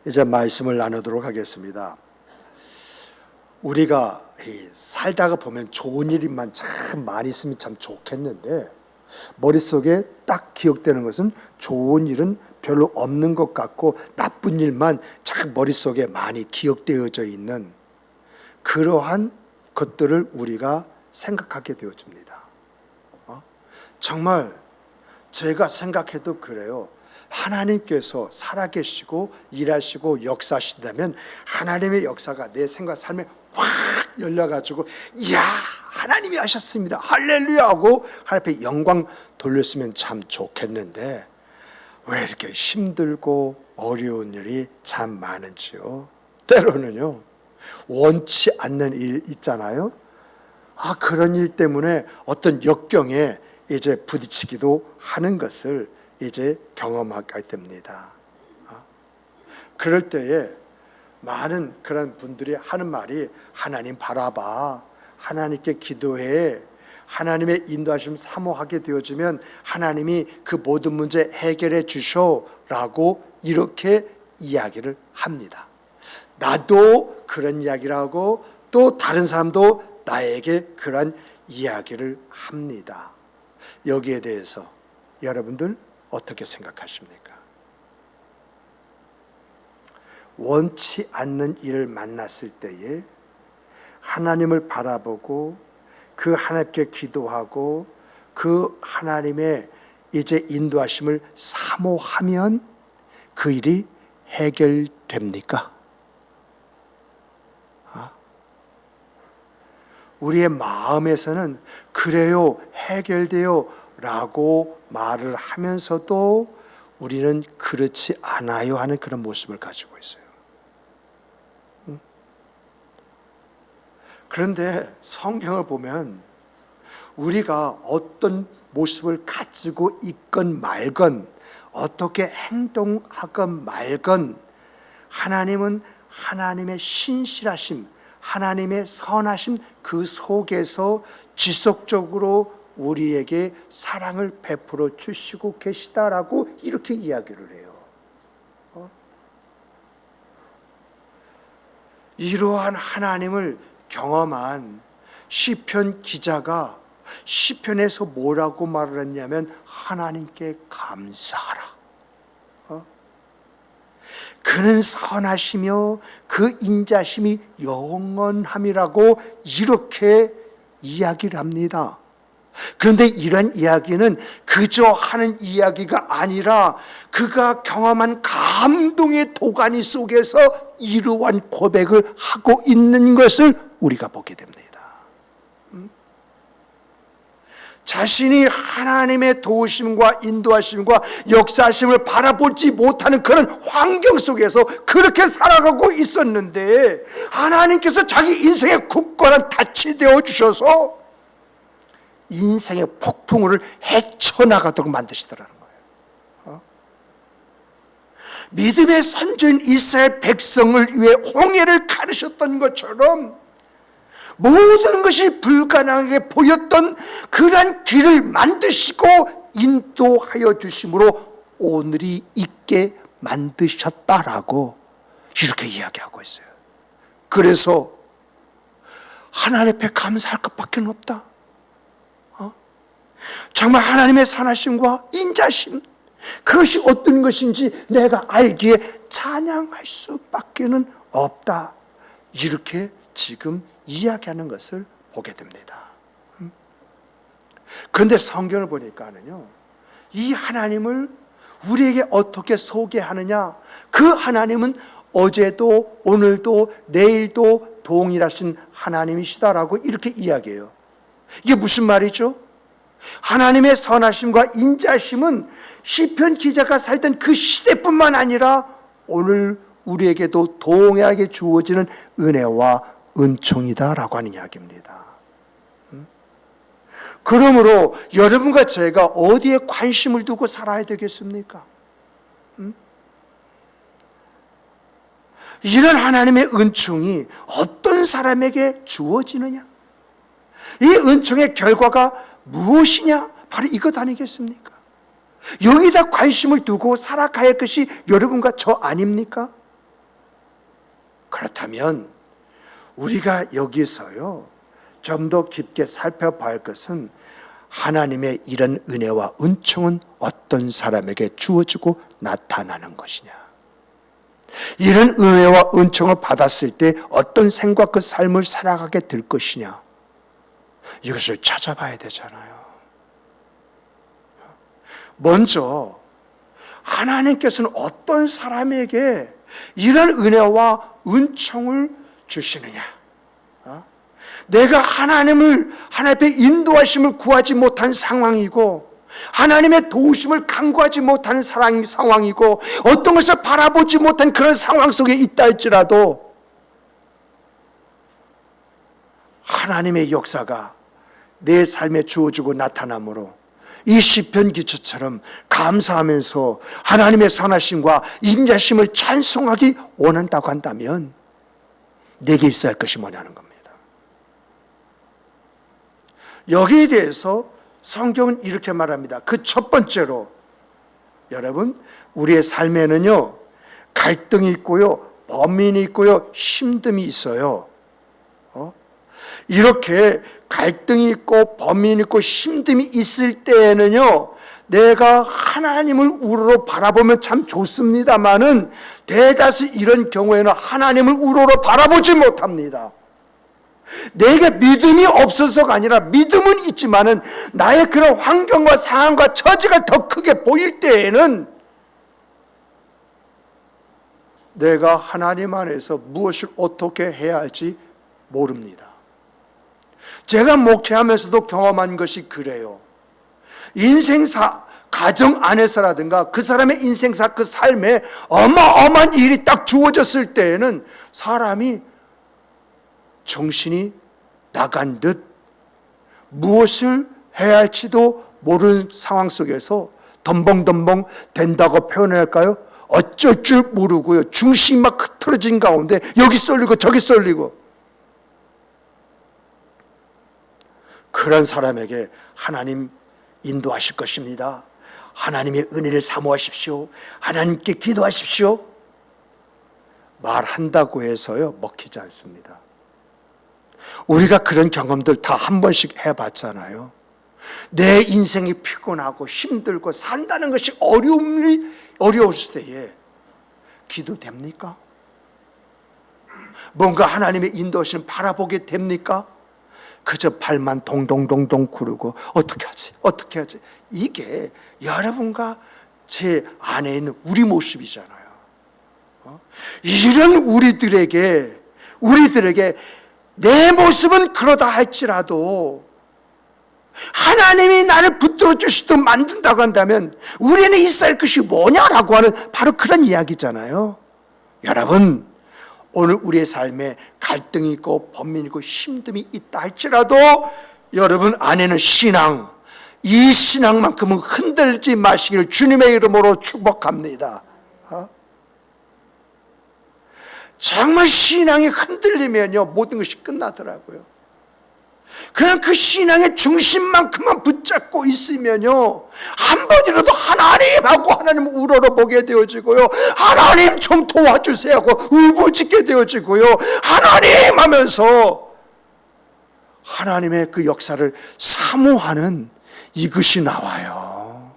이제 말씀을 나누도록 하겠습니다. 우리가 살다가 보면 좋은 일만 참 많이 있으면 참 좋겠는데 머릿속에 딱 기억되는 것은 좋은 일은 별로 없는 것 같고 나쁜 일만 참 머릿속에 많이 기억되어져 있는 그러한 것들을 우리가 생각하게 되어집니다. 정말 제가 생각해도 그래요. 하나님께서 살아계시고 일하시고 역사하신다면 하나님의 역사가 내 생각 삶에 확 열려가지고 이야 하나님이 하셨습니다 할렐루야 하고 하나님 앞에 영광 돌렸으면 참 좋겠는데 왜 이렇게 힘들고 어려운 일이 참 많은지요. 때로는요 원치 않는 일 있잖아요. 그런 일 때문에 어떤 역경에 이제 부딪히기도 하는 것을 이제 경험하게 됩니다. 그럴 때에 많은 그런 분들이 하는 말이 하나님 바라봐, 하나님께 기도해, 하나님의 인도하심 사모하게 되어지면 하나님이 그 모든 문제 해결해 주셔라고 이렇게 이야기를 합니다. 나도 그런 이야기를 하고 또 다른 사람도 나에게 그런 이야기를 합니다. 여기에 대해서 여러분들 어떻게 생각하십니까? 원치 않는 일을 만났을 때에 하나님을 바라보고 그 하나님께 기도하고 그 하나님의 이제 인도하심을 사모하면 그 일이 해결됩니까? 우리의 마음에서는 그래요, 해결돼요 라고 말을 하면서도 우리는 그렇지 않아요 하는 그런 모습을 가지고 있어요. 그런데 성경을 보면 우리가 어떤 모습을 가지고 있건 말건 어떻게 행동하건 말건 하나님은 하나님의 신실하심, 하나님의 선하심 그 속에서 지속적으로 우리에게 사랑을 베풀어 주시고 계시다라고 이렇게 이야기를 해요. 이러한 하나님을 경험한 시편 기자가 시편에서 뭐라고 말을 했냐면 하나님께 감사하라. 그는 선하시며 그 인자심이 영원함이라고 이렇게 이야기를 합니다. 그런데 이런 이야기는 그저 하는 이야기가 아니라 그가 경험한 감동의 도가니 속에서 이러한 고백을 하고 있는 것을 우리가 보게 됩니다. 자신이 하나님의 도우심과 인도하심과 역사하심을 바라보지 못하는 그런 환경 속에서 그렇게 살아가고 있었는데 하나님께서 자기 인생의 굳건한 닻이 되어 주셔서 인생의 폭풍우를 헤쳐나가도록 만드시더라는 거예요. 믿음의 선조인 이스라엘 백성을 위해 홍해를 가르셨던 것처럼 모든 것이 불가능하게 보였던 그러한 길을 만드시고 인도하여 주심으로 오늘이 있게 만드셨다라고 이렇게 이야기하고 있어요. 그래서 하나님 앞에 감사할 것밖에 없다. 정말 하나님의 선하심과 인자심 그것이 어떤 것인지 내가 알기에 찬양할 수밖에 없다. 이렇게 지금 이야기하는 것을 보게 됩니다. 그런데 성경을 보니까는요, 이 하나님을 우리에게 어떻게 소개하느냐? 그 하나님은 어제도 오늘도 내일도 동일하신 하나님이시다라고 이렇게 이야기해요. 이게 무슨 말이죠? 하나님의 선하심과 인자심은 시편 기자가 살던 그 시대뿐만 아니라 오늘 우리에게도 동일하게 주어지는 은혜와 은총이다라고 하는 이야기입니다. 그러므로 여러분과 제가 어디에 관심을 두고 살아야 되겠습니까? 이런 하나님의 은총이 어떤 사람에게 주어지느냐? 이 은총의 결과가 무엇이냐? 바로 이것 아니겠습니까? 여기다 관심을 두고 살아가야 할 것이 여러분과 저 아닙니까? 그렇다면 우리가 여기서요 좀 더 깊게 살펴봐야 할 것은 하나님의 이런 은혜와 은총은 어떤 사람에게 주어지고 나타나는 것이냐, 이런 은혜와 은총을 받았을 때 어떤 생과 그 삶을 살아가게 될 것이냐, 이것을 찾아봐야 되잖아요. 먼저 하나님께서는 어떤 사람에게 이런 은혜와 은총을 주시느냐, 내가 하나님 앞에 인도하심을 구하지 못한 상황이고 하나님의 도우심을 간구하지 못하는 상황이고 어떤 것을 바라보지 못한 그런 상황 속에 있다 할지라도 하나님의 역사가 내 삶에 주어지고 나타나므로 이 시편 기초처럼 감사하면서 하나님의 선하심과 인자심을 찬송하기 원한다고 한다면 내게 있어야 할 것이 뭐냐는 겁니다. 여기에 대해서 성경은 이렇게 말합니다. 그 첫 번째로, 여러분, 우리의 삶에는요 갈등이 있고요, 범민이 있고요, 힘듦이 있어요. 이렇게 갈등이 있고 범민이 있고 힘듦이 있을 때에는요 내가 하나님을 우러러 바라보면 참 좋습니다마는 대다수 이런 경우에는 하나님을 우러러 바라보지 못합니다. 내게 믿음이 없어서가 아니라 믿음은 있지만은 나의 그런 환경과 상황과 처지가 더 크게 보일 때에는 내가 하나님 안에서 무엇을 어떻게 해야 할지 모릅니다. 제가 목회하면서도 경험한 것이 그래요. 인생사, 가정 안에서라든가 그 사람의 인생사, 그 삶에 어마어마한 일이 딱 주어졌을 때에는 사람이 정신이 나간 듯 무엇을 해야 할지도 모르는 상황 속에서 덤벙덤벙 된다고 표현할까요? 어쩔 줄 모르고요, 중심이 막 흐트러진 가운데 여기 쏠리고 저기 쏠리고, 그런 사람에게 하나님 인도하실 것입니다. 하나님의 은혜를 사모하십시오. 하나님께 기도하십시오. 말한다고 해서요 먹히지 않습니다. 우리가 그런 경험들 다 한 번씩 해봤잖아요. 내 인생이 피곤하고 힘들고 산다는 것이 어려웠을 때에 기도됩니까? 뭔가 하나님의 인도하시는 바라보게 됩니까? 그저 발만 동동동동 구르고 어떻게 하지? 이게 여러분과 제 안에 있는 우리 모습이잖아요. 이런 우리들에게 내 모습은 그러다 할지라도 하나님이 나를 붙들어 주시듯 만든다고 한다면 우리는 있어야 할 것이 뭐냐라고 하는 바로 그런 이야기잖아요. 여러분, 오늘 우리의 삶에 갈등이 있고 범민이 있고 힘듦이 있다 할지라도 여러분 안에는 신앙, 이 신앙만큼은 흔들지 마시길 주님의 이름으로 축복합니다. 정말 신앙이 흔들리면요 모든 것이 끝나더라고요. 그냥 그 신앙의 중심만큼만 붙잡고 있으면요 한 번이라도 하나님하고 하나님을 우러러보게 되어지고요, 하나님 좀 도와주세요 하고 울부짖게 되어지고요, 하나님 하면서 하나님의 그 역사를 사모하는 이것이 나와요.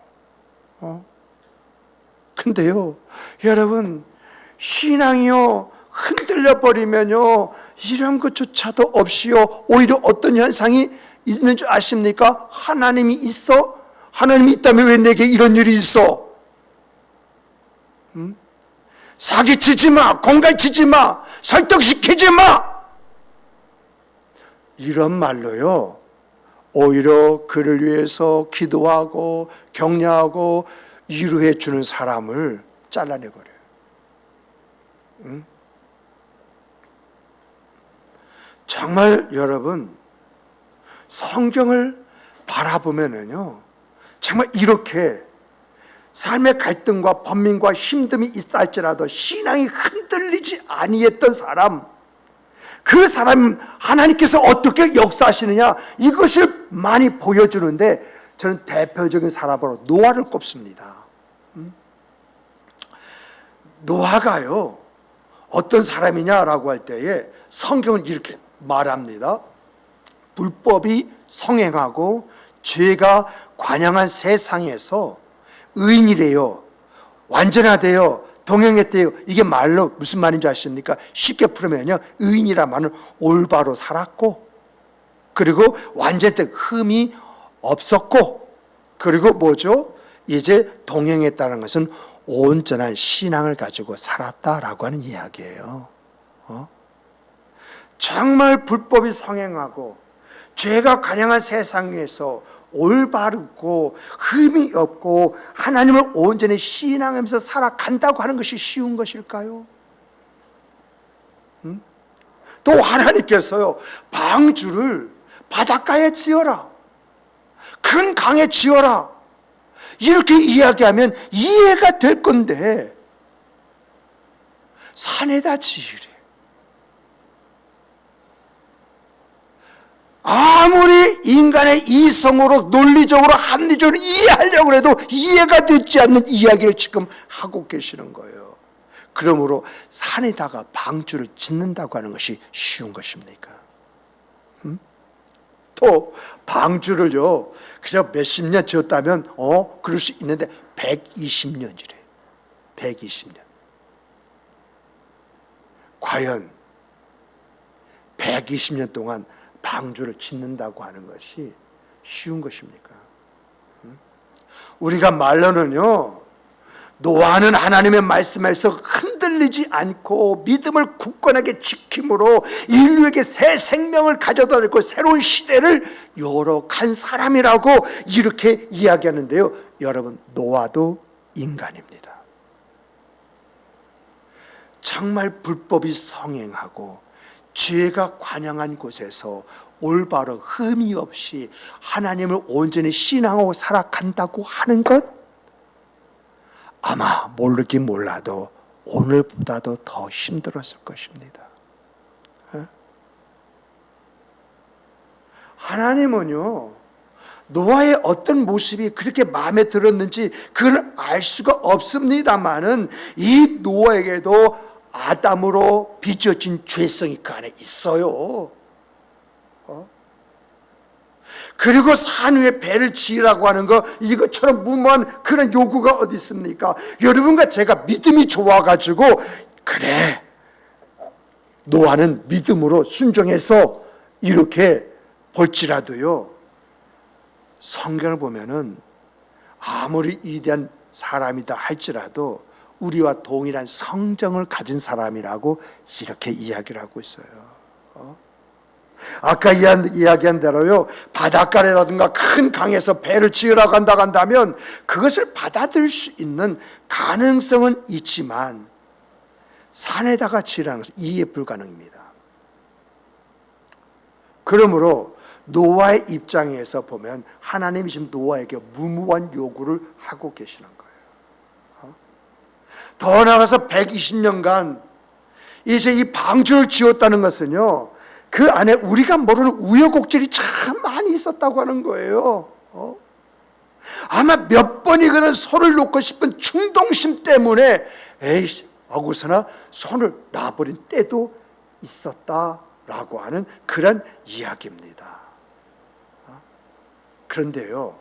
근데요 여러분, 신앙이요 흔들려 버리면요 이런 것조차도 없이요 오히려 어떤 현상이 있는 줄 아십니까? 하나님이 있어? 하나님이 있다면 왜 내게 이런 일이 있어? 사기치지 마, 공갈치지 마, 설득시키지 마, 이런 말로요 오히려 그를 위해서 기도하고 격려하고 위로해 주는 사람을 잘라내버려요. 정말 여러분, 성경을 바라보면은요 정말 이렇게 삶의 갈등과 번민과 힘듦이 있다 할지라도 신앙이 흔들리지 아니했던 사람, 그 사람 하나님께서 어떻게 역사하시느냐 이것을 많이 보여주는데 저는 대표적인 사람으로 노아를 꼽습니다. 노아가요 어떤 사람이냐라고 할 때에 성경은 이렇게 말합니다. 불법이 성행하고 죄가 관영한 세상에서 의인이래요, 완전하대요, 동행했대요. 이게 말로 무슨 말인지 아십니까? 쉽게 풀으면요, 의인이란 말은 올바로 살았고, 그리고 완전히 흠이 없었고, 그리고 뭐죠? 이제 동행했다는 것은 온전한 신앙을 가지고 살았다라고 하는 이야기예요. 정말 불법이 성행하고 죄가 관영한 세상에서 올바르고 흠이 없고 하나님을 온전히 신앙하면서 살아간다고 하는 것이 쉬운 것일까요? 또 하나님께서요, 방주를 바닷가에 지어라, 큰 강에 지어라, 이렇게 이야기하면 이해가 될 건데 산에다 지으래. 아무리 인간의 이성으로 논리적으로 합리적으로 이해하려고 해도 이해가 되지 않는 이야기를 지금 하고 계시는 거예요. 그러므로 산에다가 방주를 짓는다고 하는 것이 쉬운 것입니까? 또 방주를요, 그냥 몇십 년 지었다면 그럴 수 있는데 120년이래. 120년. 과연 120년 동안 방주를 짓는다고 하는 것이 쉬운 것입니까? 우리가 말로는요, 노아는 하나님의 말씀에서 흔들리지 않고 믿음을 굳건하게 지킴으로 인류에게 새 생명을 가져다 줬고 새로운 시대를 열어간 사람이라고 이렇게 이야기하는데요, 여러분, 노아도 인간입니다. 정말 불법이 성행하고 죄가 관영한 곳에서 올바로 흠이 없이 하나님을 온전히 신앙하고 살아간다고 하는 것, 아마 모르긴 몰라도 오늘보다도 더 힘들었을 것입니다. 하나님은요, 노아의 어떤 모습이 그렇게 마음에 들었는지 그걸 알 수가 없습니다만은 이 노아에게도 아담으로 빚어진 죄성이 그 안에 있어요. 그리고 산 위에 배를 지으라고 하는 거, 이것처럼 무모한 그런 요구가 어디 있습니까? 여러분과 제가 믿음이 좋아가지고 그래, 노아는 믿음으로 순종해서 이렇게 볼지라도요, 성경을 보면은 아무리 위대한 사람이다 할지라도 우리와 동일한 성정을 가진 사람이라고 이렇게 이야기를 하고 있어요. 아까 이야기한 대로요, 바닷가라든가 큰 강에서 배를 지으라고 한다면 그것을 받아들일 수 있는 가능성은 있지만 산에다가 지으라는 것은 이해 불가능입니다. 그러므로 노아의 입장에서 보면 하나님이 지금 노아에게 무모한 요구를 하고 계시는 거예요. 더 나아가서 120년간 이제 이 방주를 지었다는 것은요, 그 안에 우리가 모르는 우여곡절이 참 많이 있었다고 하는 거예요. 아마 몇 번이거든 손을 놓고 싶은 충동심 때문에 에이 어구서나 손을 놔버린 때도 있었다라고 하는 그런 이야기입니다. 그런데요,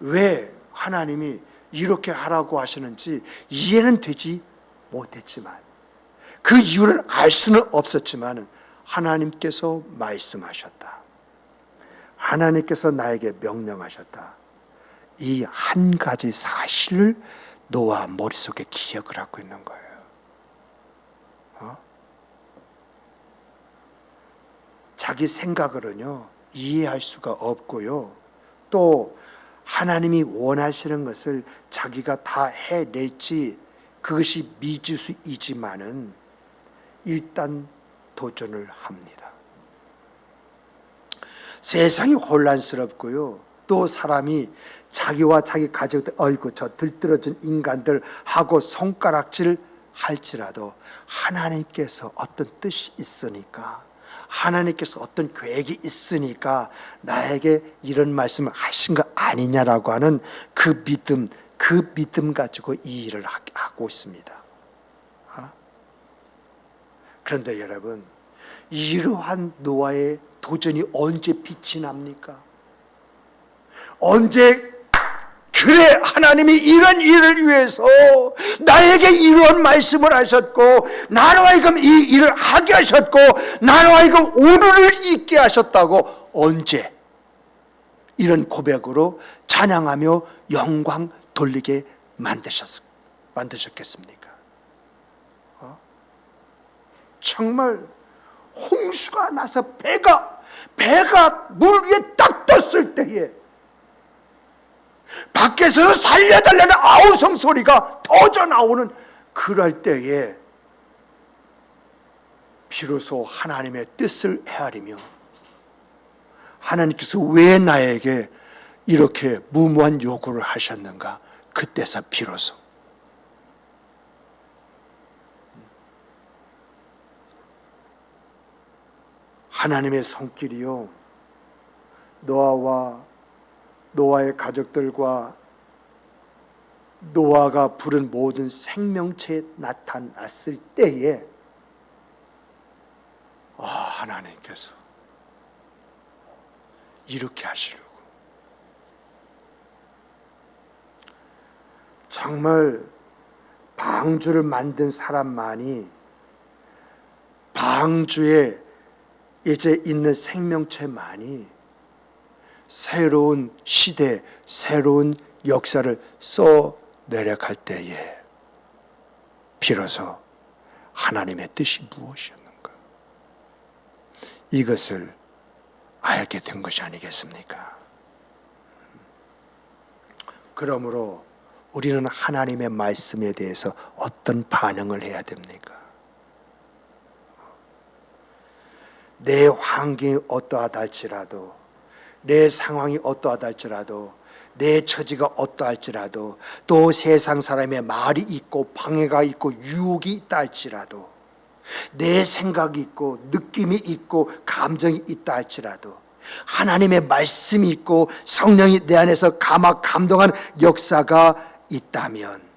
왜 하나님이 이렇게 하라고 하시는지 이해는 되지 못했지만, 그 이유를 알 수는 없었지만 하나님께서 말씀하셨다, 하나님께서 나에게 명령하셨다, 이 한 가지 사실을 노아 머릿속에 기억을 하고 있는 거예요. 자기 생각으로는요 이해할 수가 없고요, 또 하나님이 원하시는 것을 자기가 다 해낼지 그것이 미지수이지만은 일단 도전을 합니다. 세상이 혼란스럽고요, 또 사람이 자기와 자기 가족들, 어이구 저 들뜨러진 인간들 하고 손가락질 할지라도 하나님께서 어떤 뜻이 있으니까, 하나님께서 어떤 계획이 있으니까 나에게 이런 말씀을 하신 거 아니냐라고 하는 그 믿음 가지고 이 일을 하고 있습니다. 그런데 여러분, 이러한 노아의 도전이 언제 빛이 납니까? 언제 그래 하나님이 이런 일을 위해서 나에게 이런 말씀을 하셨고 나로 하여금 이 일을 하게 하셨고 나로 하여금 오늘을 있게 하셨다고 언제 이런 고백으로 찬양하며 영광 돌리게 만드셨겠습니까? 정말 홍수가 나서 배가 물 위에 딱 떴을 때에 밖에서 살려달라는 아우성 소리가 터져 나오는 그럴 때에 비로소 하나님의 뜻을 헤아리며 하나님께서 왜 나에게 이렇게 무모한 요구를 하셨는가? 그때서 비로소 하나님의 손길이요 노아의 가족들과 노아가 부른 모든 생명체에 나타났을 때에 하나님께서 이렇게 하시려고 정말 방주를 만든 사람만이 방주에 이제 있는 생명체만이 새로운 시대, 새로운 역사를 써내려갈 때에 비로소 하나님의 뜻이 무엇이었는가? 이것을 알게 된 것이 아니겠습니까? 그러므로 우리는 하나님의 말씀에 대해서 어떤 반응을 해야 됩니까? 내 환경이 어떠하다 할지라도 내 상황이 어떠하다 할지라도 내 처지가 어떠할지라도 또 세상 사람의 말이 있고 방해가 있고 유혹이 있다 할지라도 내 생각이 있고 느낌이 있고 감정이 있다 할지라도 하나님의 말씀이 있고 성령이 내 안에서 감동하는 역사가 있다면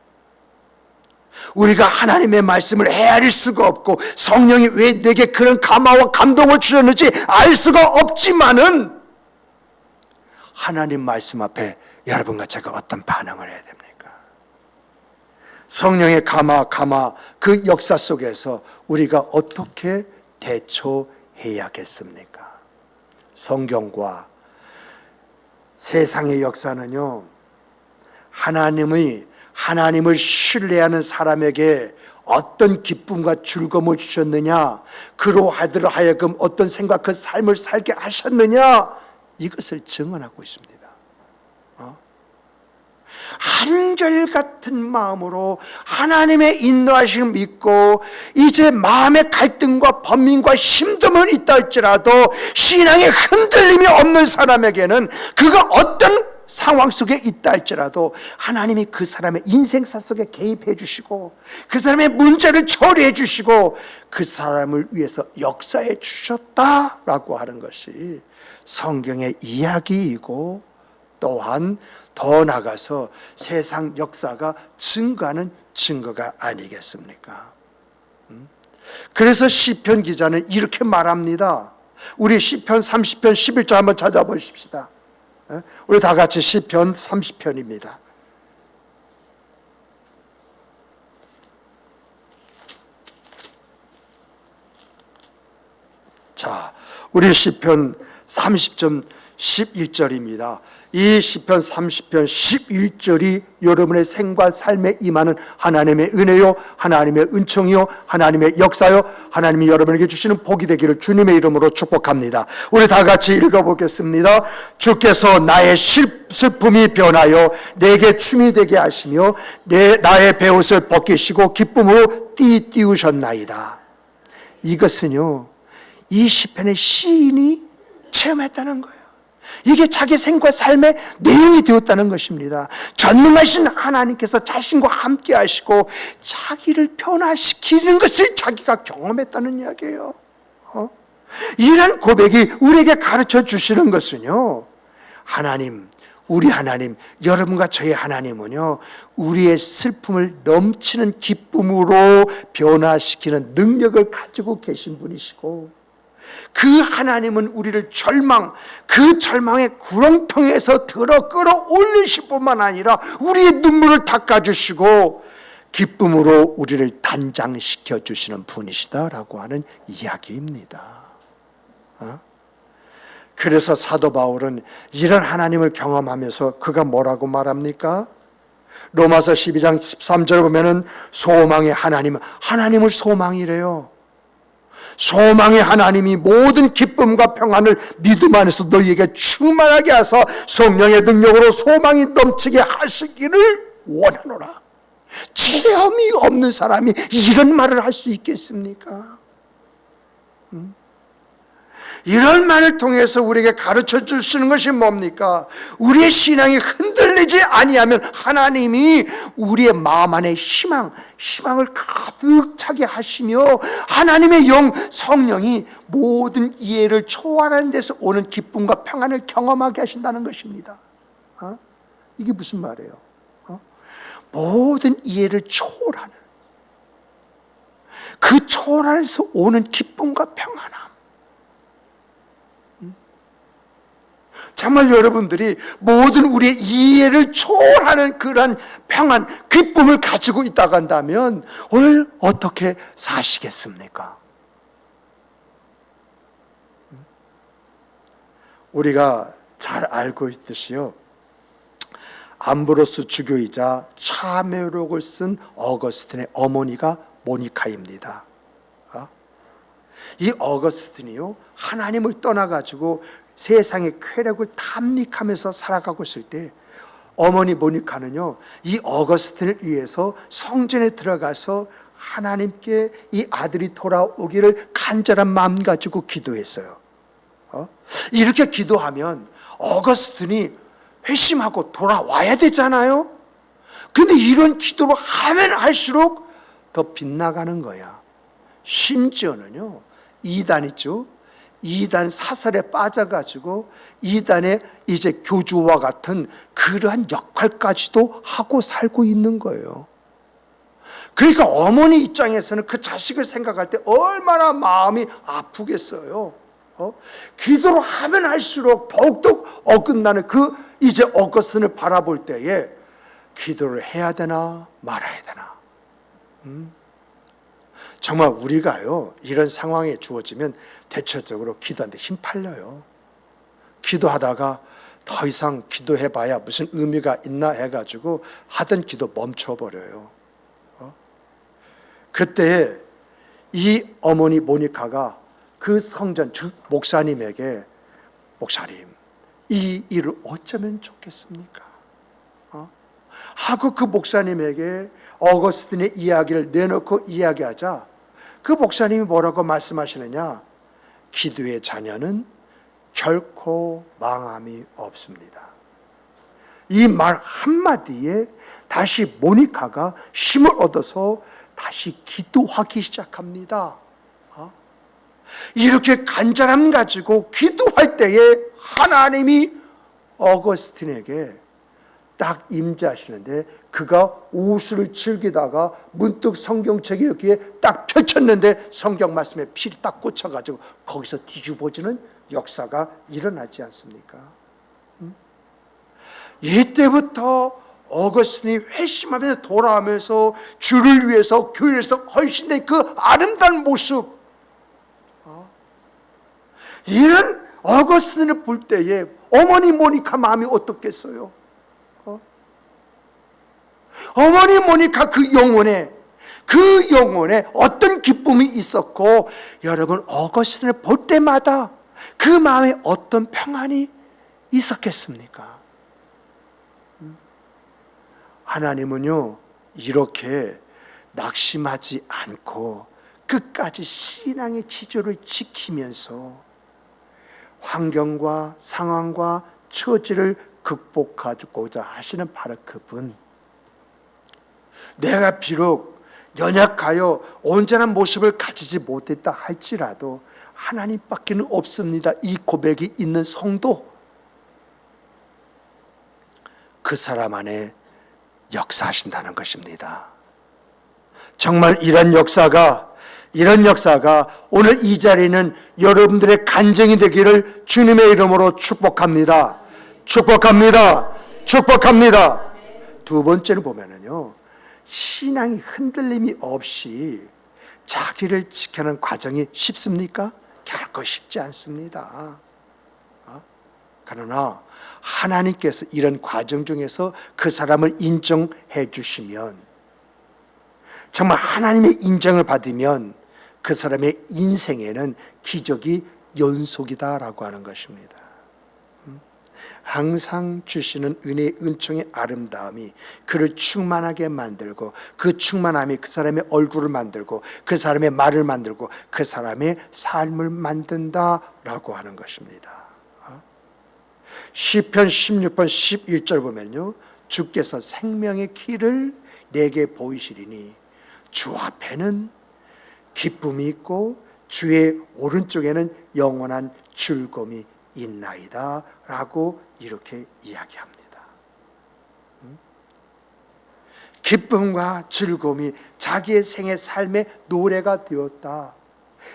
우리가 하나님의 말씀을 헤아릴 수가 없고 성령이 왜 내게 그런 감화와 감동을 주셨는지 알 수가 없지만은 하나님 말씀 앞에 여러분과 제가 어떤 반응을 해야 됩니까? 성령의 감화 그 역사 속에서 우리가 어떻게 대처해야겠습니까? 성경과 세상의 역사는요 하나님을 신뢰하는 사람에게 어떤 기쁨과 즐거움을 주셨느냐, 그로 하여금 어떤 생각 그 삶을 살게 하셨느냐, 이것을 증언하고 있습니다. 한결같은 마음으로 하나님의 인도하심을 믿고 이제 마음의 갈등과 번민과 힘듦은 있다 할지라도 신앙의 흔들림이 없는 사람에게는 그가 어떤 상황 속에 있다 할지라도 하나님이 그 사람의 인생사 속에 개입해 주시고 그 사람의 문제를 처리해 주시고 그 사람을 위해서 역사해 주셨다라고 하는 것이 성경의 이야기이고 또한 더 나가서 세상 역사가 증거하는 증거가 아니겠습니까? 그래서 시편 기자는 이렇게 말합니다. 우리 시편 30편 11절 한번 찾아보십시다. 우리 다 같이 시편 30편입니다. 자, 우리 시편 30편 11절입니다. 이 시편 30편 11절이 여러분의 생과 삶에 임하는 하나님의 은혜요, 하나님의 은총이요, 하나님의 역사요, 하나님이 여러분에게 주시는 복이 되기를 주님의 이름으로 축복합니다. 우리 다 같이 읽어보겠습니다. 주께서 나의 슬픔이 변하여 내게 춤이 되게 하시며 나의 베옷을 벗기시고 기쁨으로 띄우셨나이다. 이것은요, 이 시편의 시인이 체험했다는 거예요. 이게 자기 생과 삶의 내용이 되었다는 것입니다. 전능하신 하나님께서 자신과 함께 하시고 자기를 변화시키는 것을 자기가 경험했다는 이야기예요. 이런 고백이 우리에게 가르쳐 주시는 것은요, 하나님, 우리 하나님, 여러분과 저의 하나님은요, 우리의 슬픔을 넘치는 기쁨으로 변화시키는 능력을 가지고 계신 분이시고, 그 하나님은 우리를 그 절망의 구렁텅이에서 끌어올리실 뿐만 아니라 우리의 눈물을 닦아주시고 기쁨으로 우리를 단장시켜 주시는 분이시다라고 하는 이야기입니다. 그래서 사도 바울은 이런 하나님을 경험하면서 그가 뭐라고 말합니까? 로마서 12장 13절 보면은 소망의 하나님을 소망이래요. 소망의 하나님이 모든 기쁨과 평안을 믿음 안에서 너희에게 충만하게 하사 성령의 능력으로 소망이 넘치게 하시기를 원하노라. 체험이 없는 사람이 이런 말을 할 수 있겠습니까? 이런 말을 통해서 우리에게 가르쳐 주시는 것이 뭡니까? 우리의 신앙이 흔들리지 아니하면 하나님이 우리의 마음 안에 희망을 가득 차게 하시며 하나님의 영 성령이 모든 이해를 초월하는 데서 오는 기쁨과 평안을 경험하게 하신다는 것입니다. 이게 무슨 말이에요? 모든 이해를 초월하는, 그 초월에서 오는 기쁨과 평안함. 정말 여러분들이 모든 우리의 이해를 초월하는 그런 평안, 기쁨을 가지고 있다고 한다면 오늘 어떻게 사시겠습니까? 우리가 잘 알고 있듯이요, 암브로스 주교이자 참회록을 쓴 어거스틴의 어머니가 모니카입니다. 이 어거스틴이요, 하나님을 떠나가지고 세상의 쾌락을 탐닉하면서 살아가고 있을 때 어머니 모니카는요, 이 어거스틴을 위해서 성전에 들어가서 하나님께 이 아들이 돌아오기를 간절한 마음 가지고 기도했어요. 이렇게 기도하면 어거스틴이 회심하고 돌아와야 되잖아요. 근데 이런 기도를 하면 할수록 더 빗나가는 거야. 심지어는요, 이단 있죠? 이단 사설에 빠져가지고 이단의 이제 교주와 같은 그러한 역할까지도 하고 살고 있는 거예요. 그러니까 어머니 입장에서는 그 자식을 생각할 때 얼마나 마음이 아프겠어요. 기도를 하면 할수록 더욱더 어긋나는 그 이제 어거스틴을 바라볼 때에 기도를 해야 되나 말아야 되나. 정말 우리가요, 이런 상황에 주어지면 대체적으로 기도하는데 힘 팔려요. 기도하다가 더 이상 기도해봐야 무슨 의미가 있나 해가지고 하던 기도 멈춰버려요. 그때 이 어머니 모니카가 그 성전, 즉 목사님에게, 목사님, 이 일을 어쩌면 좋겠습니까? 하고 그 목사님에게 어거스틴의 이야기를 내놓고 이야기하자 그 목사님이 뭐라고 말씀하시느냐? 기도의 자녀는 결코 망함이 없습니다. 이 말 한마디에 다시 모니카가 힘을 얻어서 다시 기도하기 시작합니다. 이렇게 간절함 가지고 기도할 때에 하나님이 어거스틴에게 딱 임재하시는데, 그가 우수를 즐기다가 문득 성경책이 여기에 딱 펼쳤는데 성경 말씀에 필이 딱 꽂혀가지고 거기서 뒤집어지는 역사가 일어나지 않습니까? 이때부터 어거스틴이 회심하면서 돌아오면서 주를 위해서 교회에서 헌신된 그 아름다운 모습, 이런 어거스틴을 볼 때에 어머니 모니카 마음이 어떻겠어요? 어머니 모니카 그 영혼에 어떤 기쁨이 있었고, 여러분 어거스틴을 볼 때마다 그 마음에 어떤 평안이 있었겠습니까? 하나님은요, 이렇게 낙심하지 않고 끝까지 신앙의 지조를 지키면서 환경과 상황과 처지를 극복하고자 하시는 바로 그분. 내가 비록 연약하여 온전한 모습을 가지지 못했다 할지라도 하나님밖에는 없습니다. 이 고백이 있는 성도, 그 사람 안에 역사하신다는 것입니다. 정말 이런 역사가 오늘 이 자리는 여러분들의 간증이 되기를 주님의 이름으로 축복합니다. 축복합니다. 축복합니다. 두 번째는 보면은요, 신앙이 흔들림이 없이 자기를 지켜내는 과정이 쉽습니까? 결코 쉽지 않습니다. 그러나 하나님께서 이런 과정 중에서 그 사람을 인정해 주시면, 정말 하나님의 인정을 받으면 그 사람의 인생에는 기적이 연속이다라고 하는 것입니다. 항상 주시는 은혜의 은총의 아름다움이 그를 충만하게 만들고, 그 충만함이 그 사람의 얼굴을 만들고, 그 사람의 말을 만들고, 그 사람의 삶을 만든다라고 하는 것입니다. 시편 16편 11절 보면요, 주께서 생명의 길을 내게 보이시리니 주 앞에는 기쁨이 있고 주의 오른쪽에는 영원한 즐거움이 있나이다 라고 이렇게 이야기합니다. 기쁨과 즐거움이 자기의 생의 삶의 노래가 되었다,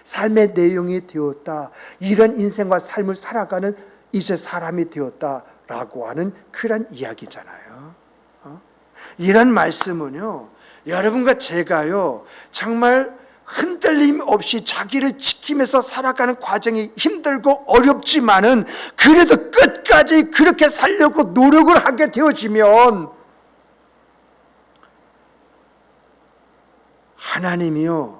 삶의 내용이 되었다, 이런 인생과 삶을 살아가는 이제 사람이 되었다라고 하는 그런 이야기잖아요. 이런 말씀은요, 여러분과 제가요 정말 흔들림 없이 자기를 지키면서 살아가는 과정이 힘들고 어렵지만은 그래도 끝까지 그렇게 살려고 노력을 하게 되어지면 하나님이요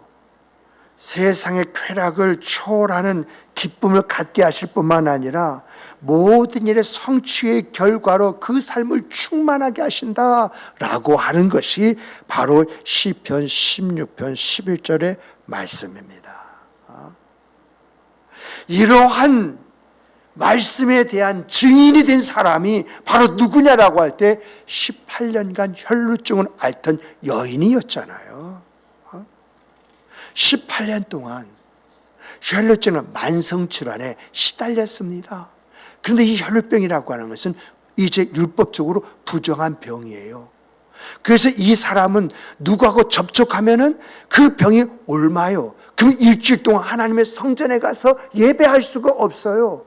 세상의 쾌락을 초월하는 기쁨을 갖게 하실 뿐만 아니라 모든 일의 성취의 결과로 그 삶을 충만하게 하신다라고 하는 것이 바로 시편 16편 11절의 말씀입니다. 이러한 말씀에 대한 증인이 된 사람이 바로 누구냐라고 할 때 18년간 혈루증을 앓던 여인이었잖아요. 18년 동안 혈루증은 만성질환에 시달렸습니다. 그런데 이 혈루병이라고 하는 것은 이제 율법적으로 부정한 병이에요. 그래서 이 사람은 누구하고 접촉하면은 그 병이 옮아요. 그럼 일주일 동안 하나님의 성전에 가서 예배할 수가 없어요.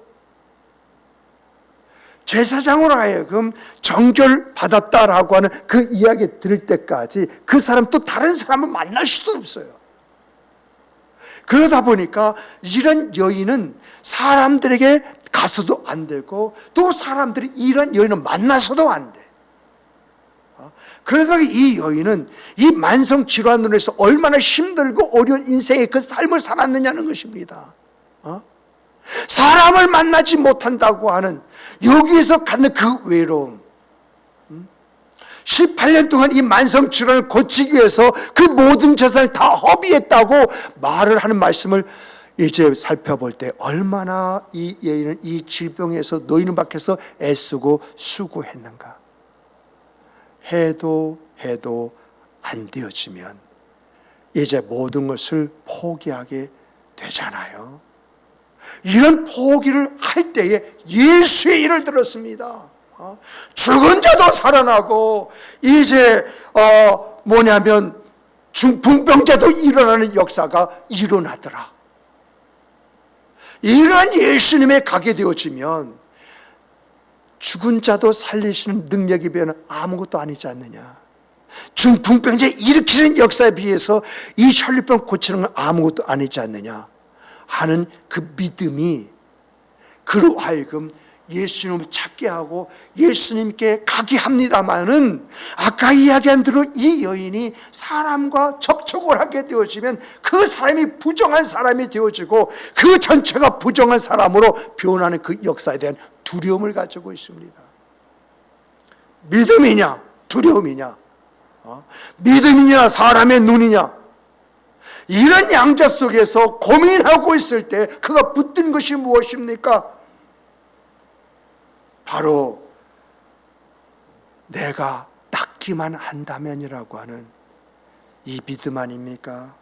제사장으로 하여금 정결 받았다라고 하는 그 이야기 들을 때까지 그 사람 또 다른 사람을 만날 수도 없어요. 그러다 보니까 이런 여인은 사람들에게 가서도 안 되고 또 사람들이 이런 여인을 만나서도 안 돼. 그러다 이 여인은 이 만성 질환으로 해서 얼마나 힘들고 어려운 인생의 그 삶을 살았느냐는 것입니다. 사람을 만나지 못한다고 하는 여기에서 갖는 그 외로움, 18년 동안 이 만성 질환을 고치기 위해서 그 모든 재산을 다 허비했다고 말을 하는 말씀을 이제 살펴볼 때 얼마나 이 여인은 이 질병에서 노이는 밖에서 애쓰고 수고했는가. 해도 안 되어지면 이제 모든 것을 포기하게 되잖아요. 이런 포기를 할 때에 예수의 일을 들었습니다. 죽은 자도 살아나고 이제 중풍병자도 일어나는 역사가 일어나더라. 이런 예수님에 가게 되어지면 죽은 자도 살리시는 능력에 비하면 아무것도 아니지 않느냐. 중풍병자 일으키는 역사에 비해서 이 혈루병 고치는 건 아무것도 아니지 않느냐 하는 그 믿음이 그로 하여금 예수님을 찾게 하고 예수님께 가게 합니다마는, 아까 이야기한 대로 이 여인이 사람과 접촉을 하게 되어지면 그 사람이 부정한 사람이 되어지고 그 전체가 부정한 사람으로 변하는 그 역사에 대한 두려움을 가지고 있습니다. 믿음이냐 두려움이냐, 믿음이냐 사람의 눈이냐, 이런 양자 속에서 고민하고 있을 때 그가 붙든 것이 무엇입니까? 바로 내가 닦기만 한다면이라고 하는 이 믿음 아닙니까?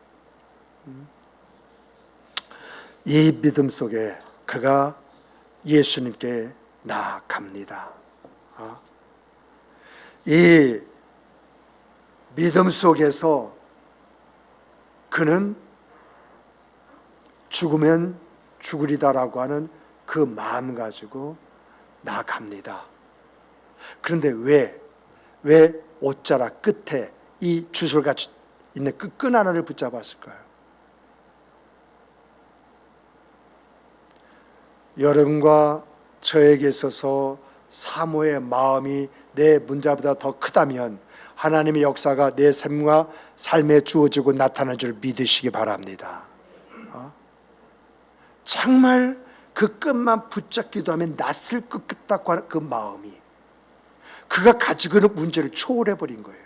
이 믿음 속에 그가 예수님께 나아갑니다. 이 믿음 속에서 그는 죽으면 죽으리다라고 하는 그 마음 가지고 나아갑니다. 그런데 왜 옷자락 끝에 이 주술같이 있는 그 끈 하나를 붙잡았을까요? 여러분과 저에게 있어서 사모의 마음이 내 문제보다 더 크다면 하나님의 역사가 내 삶과 삶에 주어지고 나타나는 줄 믿으시기 바랍니다. 정말 그 끈만 붙잡기도 하면 낯설 것 같다고 하는 그 마음이 그가 가지고 있는 문제를 초월해버린 거예요.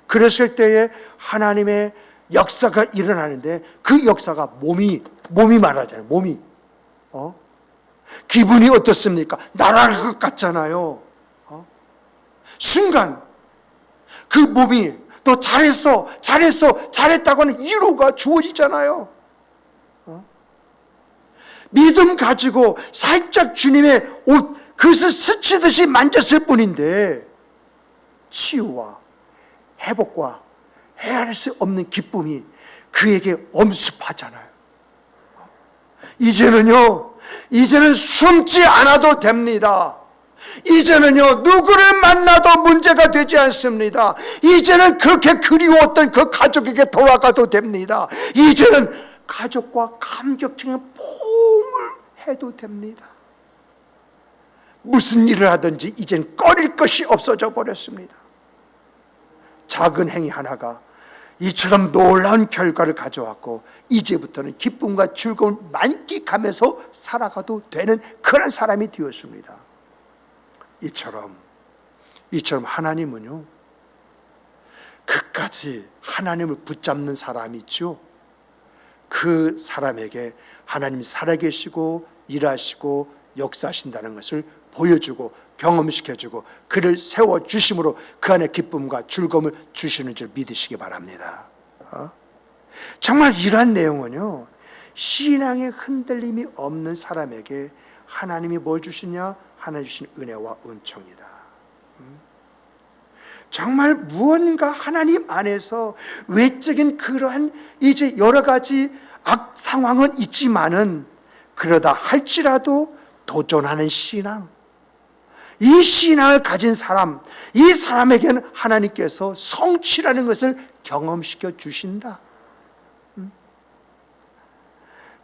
그랬을 때에 하나님의 역사가 일어나는데 그 역사가 몸이 말하잖아요. 몸이 기분이 어떻습니까? 날아갈 것 같잖아요. 순간 그 몸이 또 잘했다고 하는 위로가 주어지잖아요. 믿음 가지고 살짝 주님의 옷 그것을 스치듯이 만졌을 뿐인데 치유와 회복과 헤아릴 수 없는 기쁨이 그에게 엄습하잖아요. 이제는 숨지 않아도 됩니다. 이제는요 누구를 만나도 문제가 되지 않습니다. 이제는 그렇게 그리웠던 그 가족에게 돌아가도 됩니다. 이제는 가족과 감격적인 포옹을 해도 됩니다. 무슨 일을 하든지 이젠 꺼릴 것이 없어져 버렸습니다. 작은 행위 하나가 이처럼 놀라운 결과를 가져왔고 이제부터는 기쁨과 즐거움을 만끽하면서 살아가도 되는 그런 사람이 되었습니다. 이처럼 하나님은요 끝까지 하나님을 붙잡는 사람이 있죠. 그 사람에게 하나님이 살아계시고 일하시고 역사하신다는 것을 보여주고 경험시켜주고 그를 세워주심으로 그 안에 기쁨과 즐거움을 주시는 줄 믿으시기 바랍니다. 정말 이러한 내용은요 신앙의 흔들림이 없는 사람에게 하나님이 뭘 주시냐? 하나님 주신 은혜와 은총이다. 정말 무언가 하나님 안에서 외적인 그러한 이제 여러 가지 악 상황은 있지만은 그러다 할지라도 도전하는 신앙, 이 신앙을 가진 사람, 이 사람에게는 하나님께서 성취라는 것을 경험시켜 주신다.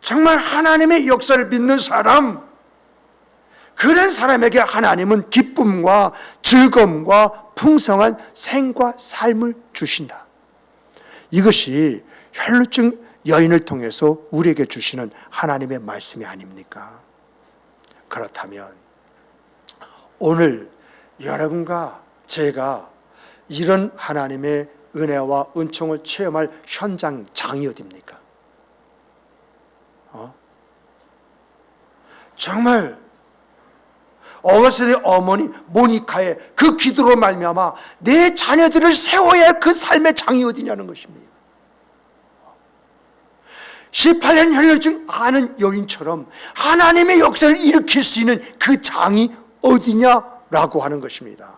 정말 하나님의 역사를 믿는 사람, 그런 사람에게 하나님은 기쁨과 즐거움과 풍성한 생과 삶을 주신다. 이것이 혈루증 여인을 통해서 우리에게 주시는 하나님의 말씀이 아닙니까? 그렇다면 오늘 여러분과 제가 이런 하나님의 은혜와 은총을 체험할 현장장이 어디입니까? 정말 어거스틴의 어머니 모니카의 그 기도로 말미암아 내 자녀들을 세워야 할 그 삶의 장이 어디냐는 것입니다. 18년 혈루증 아는 여인처럼 하나님의 역사를 일으킬 수 있는 그 장이 어디냐라고 하는 것입니다.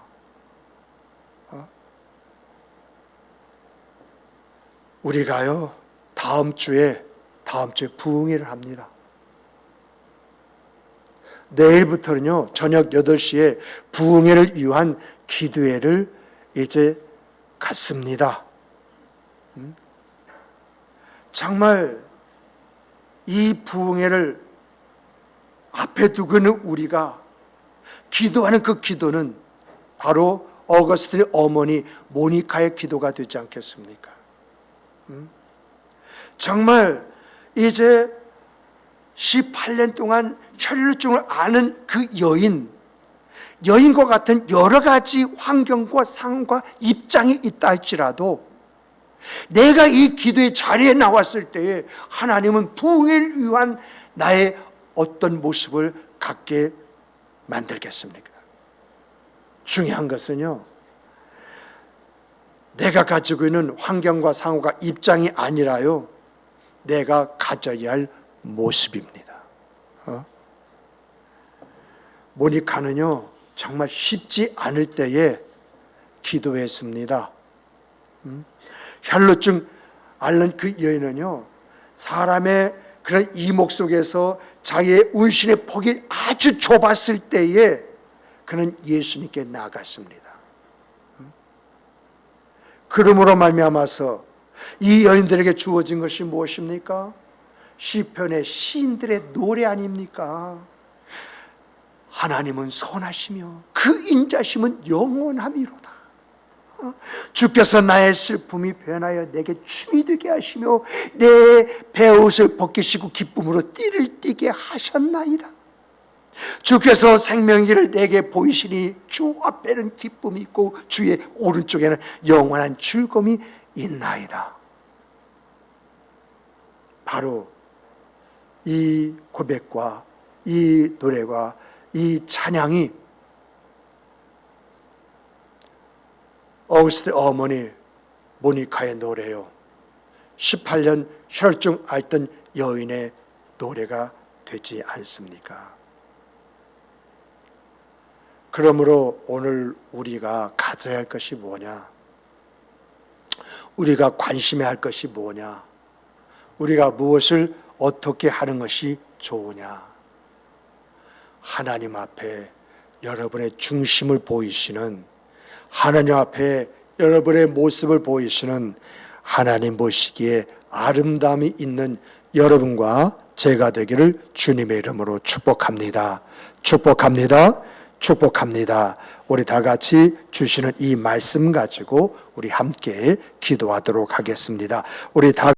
우리가요 다음 주에 부흥회를 합니다. 내일부터는요 저녁 8시에 부흥회를 위한 기도회를 이제 갖습니다. 정말 이 부흥회를 앞에 두고는 우리가 기도하는 그 기도는 바로 어거스틴의 어머니 모니카의 기도가 되지 않겠습니까? 정말 이제 18년 동안 혈루증을 앓는 그 여인과 같은 여러 가지 환경과 상황과 입장이 있다 할지라도 내가 이 기도의 자리에 나왔을 때에 하나님은 부흥을 위한 나의 어떤 모습을 갖게 만들겠습니까? 중요한 것은요 내가 가지고 있는 환경과 상황과 입장이 아니라요 내가 가져야 할 모습입니다. 모니카는요 정말 쉽지 않을 때에 기도했습니다. 혈루증 앓는 그 여인은요, 사람의 그런 이목 속에서 자기의 운신의 폭이 아주 좁았을 때에 그는 예수님께 나갔습니다. 그러므로 말미암아서 이 여인들에게 주어진 것이 무엇입니까? 시편의 시인들의 노래 아닙니까? 하나님은 선하시며 그 인자심은 영원함이로다. 주께서 나의 슬픔이 변하여 내게 춤이 되게 하시며 내 베옷을 벗기시고 기쁨으로 띠를 띠게 하셨나이다. 주께서 생명길을 내게 보이시니 주 앞에는 기쁨이 있고 주의 오른쪽에는 영원한 즐거움이 있나이다. 바로 이 고백과 이 노래가 이 찬양이 어거스트 어머니 모니카의 노래요, 18년 혈증 앓던 여인의 노래가 되지 않습니까? 그러므로 오늘 우리가 가져야 할 것이 뭐냐? 우리가 관심해야 할 것이 뭐냐? 우리가 무엇을 어떻게 하는 것이 좋으냐? 하나님 앞에 여러분의 중심을 보이시는, 하나님 앞에 여러분의 모습을 보이시는, 하나님 보시기에 아름다움이 있는 여러분과 제가 되기를 주님의 이름으로 축복합니다. 축복합니다. 축복합니다. 우리 다 같이 주시는 이 말씀 가지고 우리 함께 기도하도록 하겠습니다. 우리 다